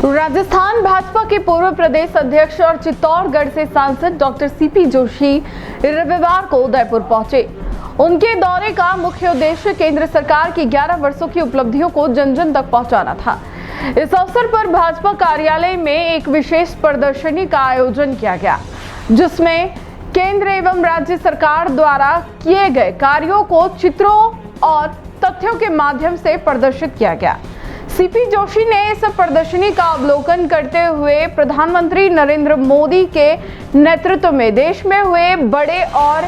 राजस्थान भाजपा के पूर्व प्रदेश अध्यक्ष और चित्तौड़गढ़ से सांसद डॉक्टर सीपी जोशी रविवार को उदयपुर पहुंचे। उनके दौरे का मुख्य उद्देश्य केंद्र सरकार की 11 वर्षों की उपलब्धियों को जन जन तक पहुंचाना था। इस अवसर पर भाजपा कार्यालय में एक विशेष प्रदर्शनी का आयोजन किया गया, जिसमें केंद्र एवं राज्य सरकार द्वारा किए गए कार्यों को चित्रों और तथ्यों के माध्यम से प्रदर्शित किया गया। सीपी जोशी ने इस प्रदर्शनी का अवलोकन करते हुए प्रधानमंत्री नरेंद्र मोदी के नेतृत्व में देश में हुए बड़े और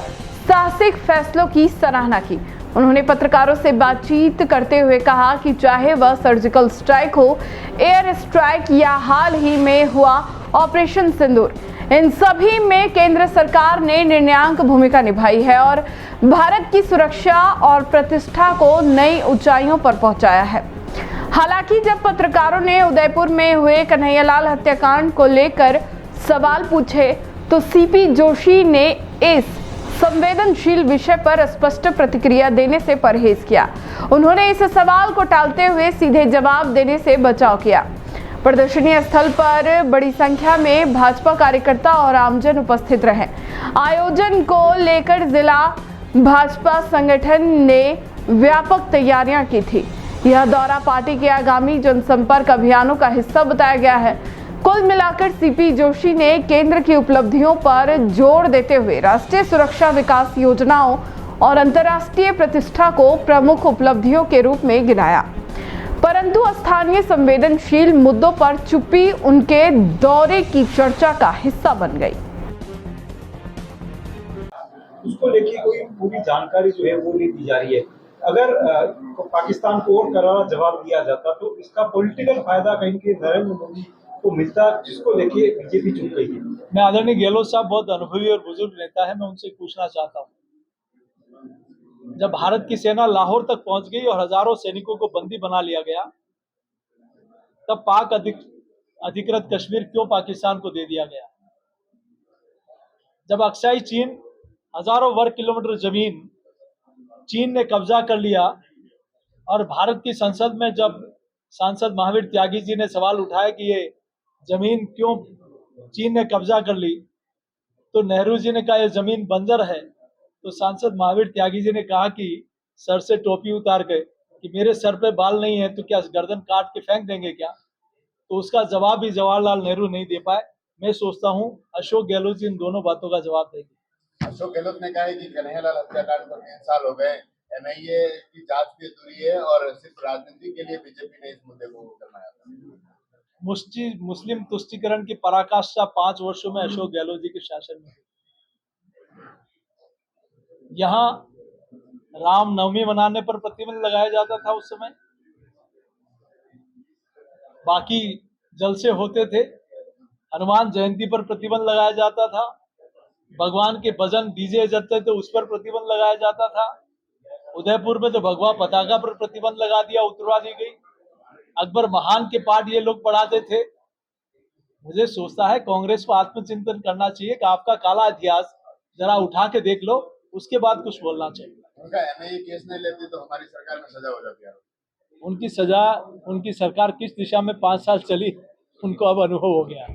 साहसिक फैसलों की सराहना की। उन्होंने पत्रकारों से बातचीत करते हुए कहा कि चाहे वह सर्जिकल स्ट्राइक हो, एयर स्ट्राइक या हाल ही में हुआ ऑपरेशन सिंदूर, इन सभी में केंद्र सरकार ने निर्णायक भूमिका निभाई है और भारत की सुरक्षा और प्रतिष्ठा को नई ऊंचाइयों पर पहुंचाया है। हालांकि जब पत्रकारों ने उदयपुर में हुए कन्हैयालाल हत्याकांड को लेकर सवाल पूछे तो सीपी जोशी ने इस संवेदनशील विषय पर स्पष्ट प्रतिक्रिया देने से परहेज किया। उन्होंने इस सवाल को टालते हुए सीधे जवाब देने से बचाव किया। प्रदर्शनी स्थल पर बड़ी संख्या में भाजपा कार्यकर्ता और आमजन उपस्थित रहे। आयोजन को लेकर जिला भाजपा संगठन ने व्यापक तैयारियां की थी। यह दौरा पार्टी के आगामी जनसंपर्क अभियानों का हिस्सा बताया गया है। कुल मिलाकर सीपी जोशी ने केंद्र की उपलब्धियों पर जोर देते हुए राष्ट्रीय सुरक्षा विकास योजनाओं और अंतर्राष्ट्रीय प्रतिष्ठा को प्रमुख उपलब्धियों के रूप में गिनाया, परंतु स्थानीय संवेदनशील मुद्दों पर चुप्पी उनके दौरे की चर्चा का हिस्सा बन गई। उसको लेके कोई पूरी जानकारी जो है वो नहीं दी जा रही है। अगर पाकिस्तान को और करारा जवाब दिया जाता तो इसका पॉलिटिकल फायदा कहीं के नरेंद्र मोदी को मिलता, जिसको लेके बीजेपी चुप गई है। मैं आदरणीय गहलोत साहब बहुत अनुभवी और बुजुर्ग नेता है, मैं उनसे पूछना चाहता हूँ, जब भारत की सेना लाहौर तक पहुंच गई और हजारों सैनिकों को बंदी बना लिया गया, तब पाक अधिकृत कश्मीर क्यों पाकिस्तान को दे दिया गया? जब अक्साई चीन हजारों वर्ग किलोमीटर जमीन चीन ने कब्जा कर लिया और भारत की संसद में जब सांसद महावीर त्यागी जी ने सवाल उठाया कि ये जमीन क्यों चीन ने कब्जा कर ली, तो नेहरू जी ने कहा ये जमीन बंजर है। तो सांसद महावीर त्यागी जी ने कहा कि सर से टोपी उतार के कि मेरे सर पे बाल नहीं है तो क्या गर्दन काट के फेंक देंगे क्या? तो उसका जवाब भी जवाहरलाल नेहरू नहीं दे पाए। मैं सोचता हूँ अशोक गहलोत जी इन दोनों बातों का जवाब देंगे। अशोक गहलोत ने कहा है कि कन्हैयालाल हत्याकांड को 3 साल हो गए, एनआईए की जांच भी अधूरी है और सिर्फ राजनीति के लिए बीजेपी ने इस मुद्दे को करवाया था। मुस्लिम तुष्टीकरण की पराकाष्ठा 5 वर्षों में अशोक गहलोत जी के शासन में। यहाँ रामनवमी मनाने पर प्रतिबंध लगाया जाता था उस समय, बाकी जलसे होते थे। हनुमान जयंती पर प्रतिबंध लगाया जाता था, भगवान के भजन डीजे जलते थे उस पर प्रतिबंध लगाया जाता था। उदयपुर में तो भगवा पताका पर प्रतिबंध लगा दिया, उतरवा दी गई। अकबर महान के पाठ ये लोग पढ़ाते थे। मुझे सोचता है कांग्रेस को आत्मचिंतन करना चाहिए कि आपका काला इतिहास जरा उठा के देख लो, उसके बाद कुछ बोलना चाहिए। उनका एनआईए केस नहीं लेती तो हमारी सरकार में सजा हो जाती है। उनकी सजा, उनकी सरकार किस दिशा में 5 साल चली उनको अब अनुभव हो गया।